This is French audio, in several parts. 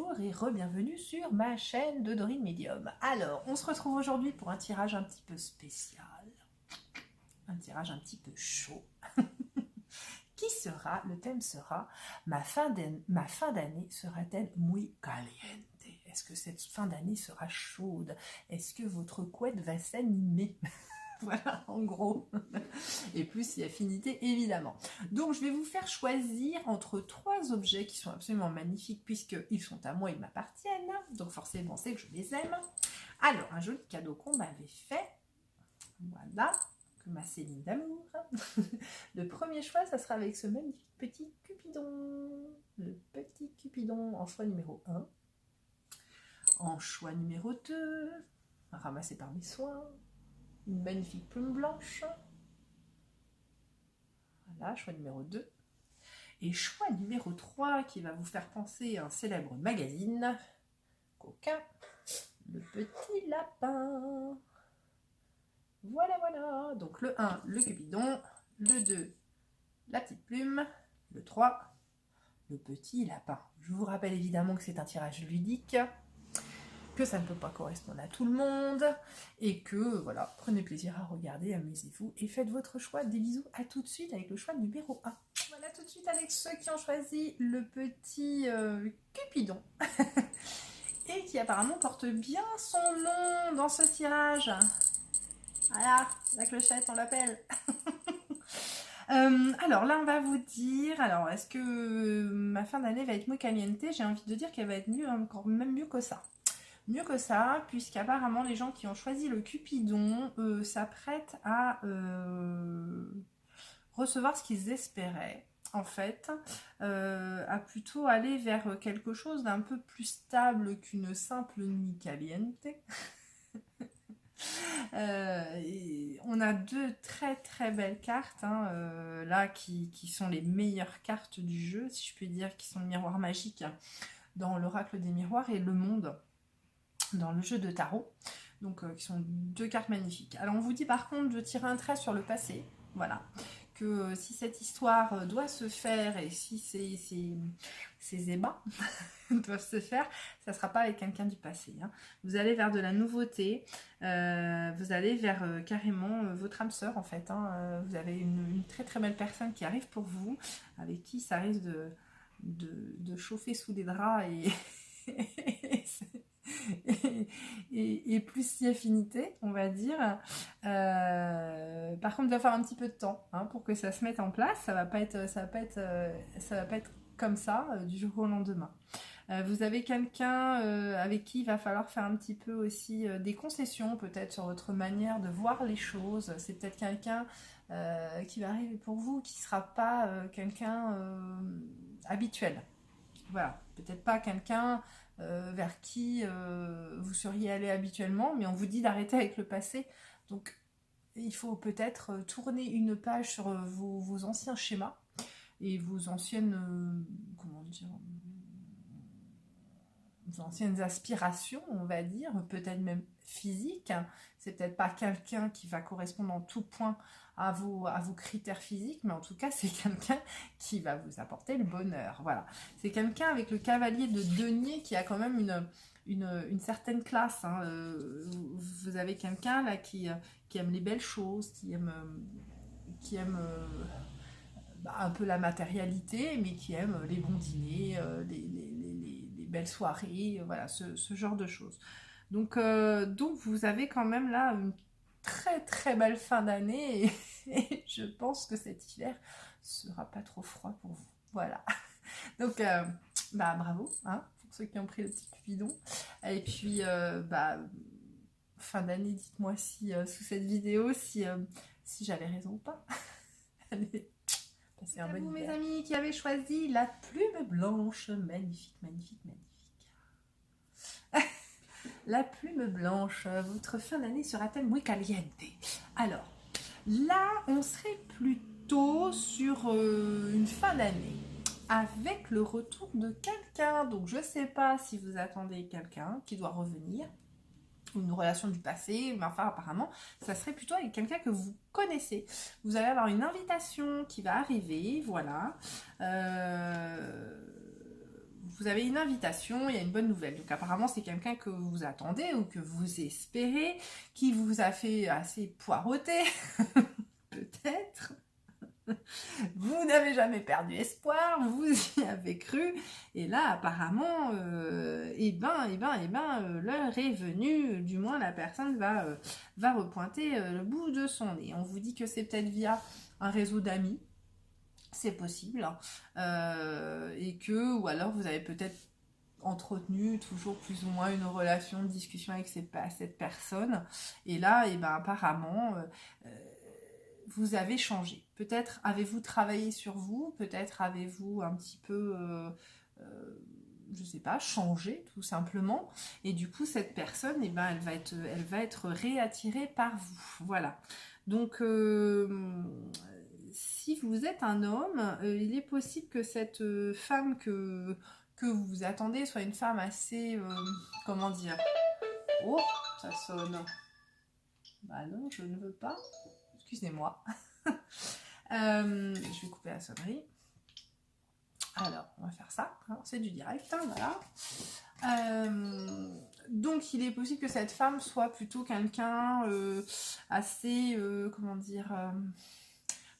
bonjour et re-bienvenue sur ma chaîne de Dorine Medium. Alors, on se retrouve aujourd'hui pour un tirage un petit peu spécial, un tirage un petit peu chaud, le thème sera ma fin d'année sera-t-elle muy caliente? Est-ce que cette fin d'année sera chaude? Est-ce que votre couette va s'animer? Voilà, en gros. Et plus si affinité, évidemment. Donc, je vais vous faire choisir entre 3 objets qui sont absolument magnifiques puisqu'ils sont à moi, ils m'appartiennent. Donc, forcément, c'est que je les aime. Alors, un joli cadeau qu'on m'avait fait. Voilà, que ma Céline d'amour. Le premier choix, ça sera avec ce magnifique petit Cupidon. Le petit Cupidon en choix numéro 1. En choix numéro 2, ramassé par mes soins. Une magnifique plume blanche. Voilà, choix numéro 2. Et choix numéro 3 qui va vous faire penser à un célèbre magazine, Coquin, le petit lapin. Voilà, voilà. Donc le 1, le Cupidon. Le 2, la petite plume. Le 3, le petit lapin. Je vous rappelle évidemment que c'est un tirage ludique, que ça ne peut pas correspondre à tout le monde, et que, voilà, prenez plaisir à regarder, amusez-vous, et faites votre choix. Des bisous, à tout de suite avec le choix numéro 1. Voilà, tout de suite avec ceux qui ont choisi le petit Cupidon, et qui apparemment porte bien son nom dans ce tirage. Voilà, la clochette, on l'appelle. Alors là, on va vous dire, alors, est-ce que ma fin d'année va être muy caliente? J'ai envie de dire qu'elle va être mieux, encore même mieux que ça. Mieux que ça, puisqu'apparemment les gens qui ont choisi le Cupidon s'apprêtent à recevoir ce qu'ils espéraient, en fait, à plutôt aller vers quelque chose d'un peu plus stable qu'une simple nuit caliente. On a 2 très très belles cartes, hein, là, qui sont les meilleures cartes du jeu, si je puis dire, qui sont le miroir magique dans l'oracle des miroirs et le monde dans le jeu de tarot, donc qui sont 2 cartes magnifiques. Alors on vous dit par contre de tirer un trait sur le passé, voilà, que si cette histoire doit se faire et si ces ébats doivent se faire, ça ne sera pas avec quelqu'un du passé, hein. Vous allez vers de la nouveauté, vous allez vers carrément votre âme sœur en fait, hein. Vous avez une très très belle personne qui arrive pour vous, avec qui ça risque de chauffer sous les draps et plus si affinité, on va dire. Par contre, il va falloir un petit peu de temps, hein, pour que ça se mette en place. Ça va pas être comme ça du jour au lendemain. Vous avez quelqu'un avec qui il va falloir faire un petit peu aussi des concessions, peut-être sur votre manière de voir les choses. C'est peut-être quelqu'un qui va arriver pour vous, qui ne sera pas quelqu'un habituel. Voilà, peut-être pas quelqu'un vers qui vous seriez allé habituellement, mais on vous dit d'arrêter avec le passé. Donc, il faut peut-être tourner une page sur vos anciens schémas et vos anciennes, comment dire, vos anciennes aspirations, on va dire, peut-être même physiques. C'est peut-être pas quelqu'un qui va correspondre en tout point à vos critères physiques, mais en tout cas, c'est quelqu'un qui va vous apporter le bonheur. Voilà. C'est quelqu'un avec le cavalier de denier qui a quand même une certaine classe, hein. Vous avez quelqu'un là qui aime les belles choses, qui aime un peu la matérialité, mais qui aime les bons dîners, les belles soirées, voilà, ce genre de choses. Donc vous avez quand même là une très très belle fin d'année et je pense que cet hiver sera pas trop froid pour vous. Voilà. Donc bravo, hein, pour ceux qui ont pris le petit Cupidon. Et puis fin d'année, dites-moi si sous cette vidéo si j'avais raison ou pas. Allez. C'est à vous, mes amis, qui avez choisi la plume blanche. Magnifique, magnifique, magnifique. La plume blanche, votre fin d'année sera-t-elle muy caliente? Alors, là, on serait plutôt sur une fin d'année avec le retour de quelqu'un. Donc, je ne sais pas si vous attendez quelqu'un qui doit revenir, une relation du passé, mais enfin apparemment ça serait plutôt avec quelqu'un que vous connaissez. Vous allez avoir une invitation qui va arriver, voilà. vous avez une invitation, il y a une bonne nouvelle. Donc apparemment c'est quelqu'un que vous attendez ou que vous espérez, qui vous a fait assez poireauter, peut-être. Vous n'avez jamais perdu espoir, vous y avez cru, et là apparemment, l'heure est venue, du moins la personne va repointer le bout de son nez. On vous dit que c'est peut-être via un réseau d'amis, c'est possible, et que, ou alors vous avez peut-être entretenu toujours plus ou moins une relation de discussion avec cette personne, et là, apparemment, vous avez changé. Peut-être avez-vous travaillé sur vous, peut-être avez-vous un petit peu, je sais pas, changé tout simplement. Et du coup, cette personne, elle va être réattirée par vous. Voilà. Donc, si vous êtes un homme, il est possible que cette femme que vous attendez soit une femme assez, comment dire, oh, ça sonne. Bah non, je ne veux pas. Excusez-moi. Je vais couper la sonnerie. Alors, on va faire ça. Alors, c'est du direct, hein, voilà. Donc, il est possible que cette femme soit plutôt quelqu'un assez, comment dire,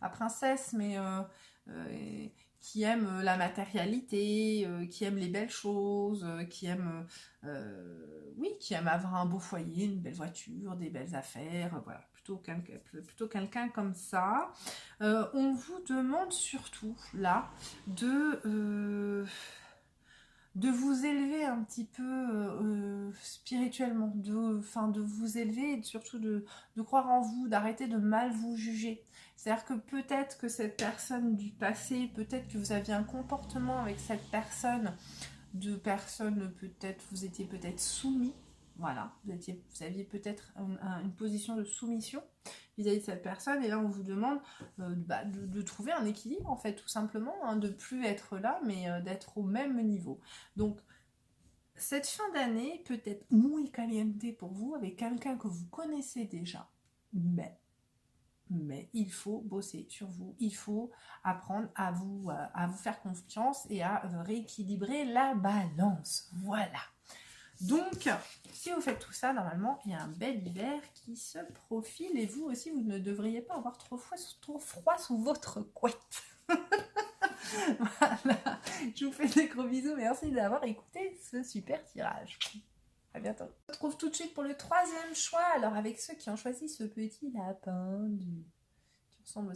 pas princesse, mais qui aime la matérialité, qui aime les belles choses, qui aime avoir un beau foyer, une belle voiture, des belles affaires, voilà, plutôt quelqu'un comme ça. On vous demande surtout là de vous élever un petit peu spirituellement, de vous élever et surtout de croire en vous, d'arrêter de mal vous juger. C'est-à-dire que peut-être que cette personne du passé, peut-être que vous aviez un comportement avec cette personne, peut-être vous étiez peut-être soumis, voilà, vous aviez peut-être une position de soumission vis-à-vis de cette personne, et là on vous demande de trouver un équilibre en fait, tout simplement, hein, de plus être là, mais d'être au même niveau. Donc cette fin d'année peut être muy caliente pour vous avec quelqu'un que vous connaissez déjà, mais il faut bosser sur vous, il faut apprendre à vous faire confiance et à rééquilibrer la balance, voilà. Donc, si vous faites tout ça, normalement, il y a un bel hiver qui se profile et vous aussi, vous ne devriez pas avoir trop froid sous votre couette. Voilà, je vous fais des gros bisous, merci d'avoir écouté ce super tirage. À bientôt. On se retrouve tout de suite pour le troisième choix. Alors, avec ceux qui ont choisi ce petit lapin qui ressemble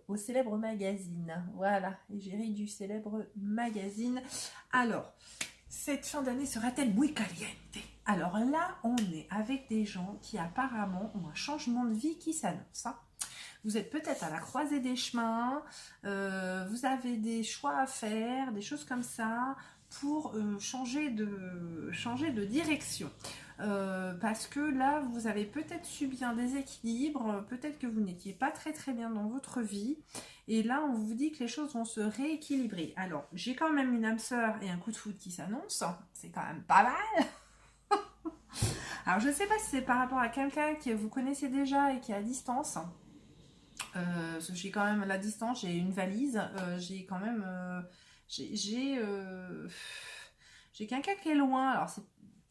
au célèbre magazine. Voilà, égérie du célèbre magazine. Alors, cette fin d'année sera-t-elle muy caliente? Alors là, on est avec des gens qui apparemment ont un changement de vie qui s'annonce. Hein. Vous êtes peut-être à la croisée des chemins, vous avez des choix à faire, des choses comme ça, pour changer de direction. Parce que là, vous avez peut-être subi un déséquilibre, peut-être que vous n'étiez pas très très bien dans votre vie, et là, on vous dit que les choses vont se rééquilibrer. Alors, j'ai quand même une âme sœur et un coup de foudre qui s'annonce, c'est quand même pas mal. Alors, je ne sais pas si c'est par rapport à quelqu'un que vous connaissez déjà et qui est à distance. J'ai quand même la distance, j'ai une valise, j'ai quand même... j'ai quelqu'un qui est loin. Alors,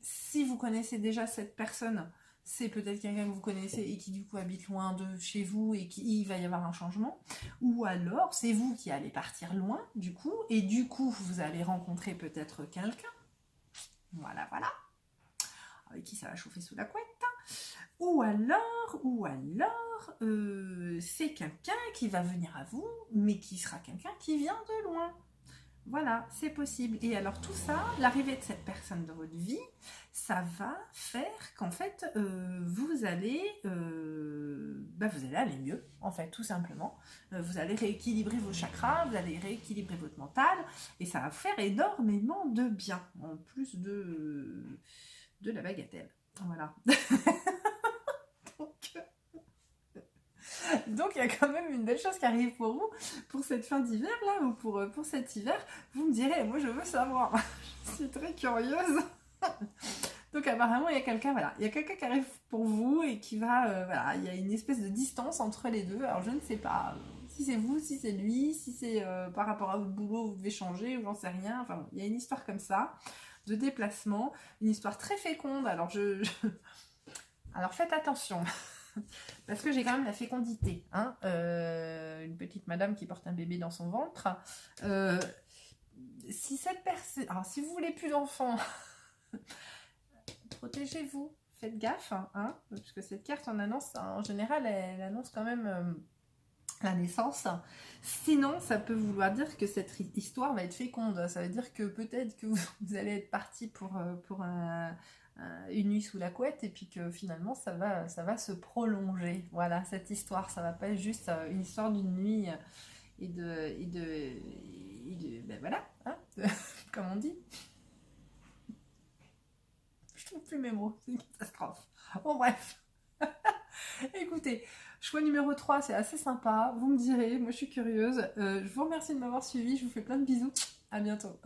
si vous connaissez déjà cette personne, c'est peut-être quelqu'un que vous connaissez et qui du coup habite loin de chez vous et il va y avoir un changement. Ou alors, c'est vous qui allez partir loin, du coup, et du coup, vous allez rencontrer peut-être quelqu'un. Voilà, voilà. Avec qui ça va chauffer sous la couette. Ou alors, c'est quelqu'un qui va venir à vous, mais qui sera quelqu'un qui vient de loin. Voilà, c'est possible. Et alors tout ça, l'arrivée de cette personne dans votre vie, ça va faire qu'en fait, vous allez aller mieux, en fait, tout simplement. Vous allez rééquilibrer vos chakras, vous allez rééquilibrer votre mental, et ça va vous faire énormément de bien, en plus de la bagatelle. Voilà. Donc il y a quand même une belle chose qui arrive pour vous, pour cette fin d'hiver là, ou pour cet hiver. Vous me direz, moi je veux savoir, je suis très curieuse. Donc apparemment il y a quelqu'un, voilà, il y a quelqu'un qui arrive pour vous et qui va, voilà, il y a une espèce de distance entre les deux. Alors je ne sais pas, Si c'est vous, si c'est lui, si c'est par rapport à votre boulot, vous devez changer, ou j'en sais rien. Enfin, bon, il y a une histoire comme ça, de déplacement, une histoire très féconde. Alors, alors faites attention, parce que j'ai quand même la fécondité. Hein. Une petite madame qui porte un bébé dans son ventre. Si cette personne... Alors, si vous voulez plus d'enfants, protégez-vous. Faites gaffe, hein, parce que cette carte en annonce, en général, elle annonce quand même la naissance. Sinon, ça peut vouloir dire que cette histoire va être féconde. Ça veut dire que peut-être que vous allez être parti pour une nuit sous la couette et puis que finalement ça va se prolonger. Voilà, cette histoire, ça va pas être juste une histoire d'une nuit ben voilà, hein, comme on dit. Je trouve plus mes mots, c'est une catastrophe. Bon bref. Écoutez, choix numéro 3, c'est assez sympa. Vous me direz, moi je suis curieuse. Je vous remercie de m'avoir suivi. Je vous fais plein de bisous. À bientôt.